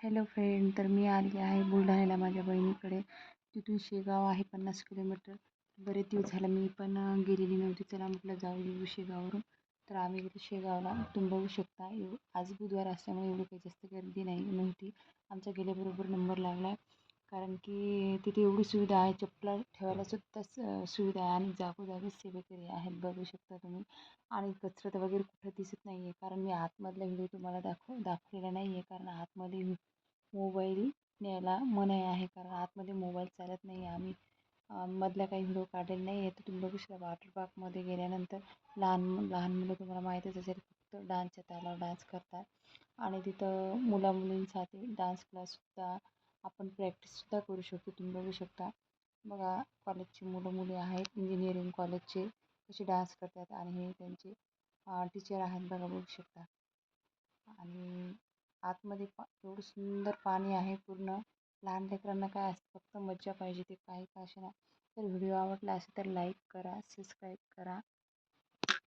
Hello friend, तर मी आली आहे बुलढाण्याला माझ्या बहिणीकडे. तिथून शेगाव आहे 50 किलोमीटर. बरेच दिवस झालं मी पण गेलेली नव्हती. चला म्हटलं जाऊ येऊ शेगाववरून. तर आम्ही गेलो शेगावला. तुम्ही बघू शकता आज बुधवार असल्यामुळे एवढी काही जास्त गर्दी नव्हती. आमचा गेल्याबरोबर नंबर लागला, कारण की तिथे एवढी सुविधा आहे, चप्पला ठेवायला सुद्धा सुविधा आहे आणि जागोजागी सेवेकरी आहेत, बघू शकता तुम्ही. आणि कचरा वगैरे कुठं दिसत नाही आहे, कारण मी आतमधला व्हिडिओ तुम्हाला दाखवलेला नाही आहे, कारण आतमध्ये मोबाईल न्यायला मनाई आहे, कारण आतमध्ये मोबाईल चालत नाही आहे. आम्ही मधला काही व्हिडिओ काढलेला नाही आहे. तर तुम्ही बघू शकता वॉटर पार्कमध्ये गेल्यानंतर लहान लहान मुलं, तुम्हाला माहीतच असेल, फक्त डान्सच्या तालावर डान्स करतात. आणि तिथं मुलींसाठी डान्स क्लाससुद्धा, आपण प्रॅक्टिससुद्धा करू शकतो. तुम्ही बघू शकता. बघा, कॉलेजची मुली आहेत, इंजिनिअरिंग कॉलेजचे, कसे डान्स करतात. आणि हे त्यांचे टीचर आहेत, बघा, बघू शकता. आणि आतमध्ये एवढं सुंदर पाणी आहे पूर्ण. लहान लेकरांना काय असतं, फक्त मज्जा पाहिजे, ते काही का असेना. तर व्हिडिओ आवडला असेल तर लाईक करा, सबस्क्राईब करा.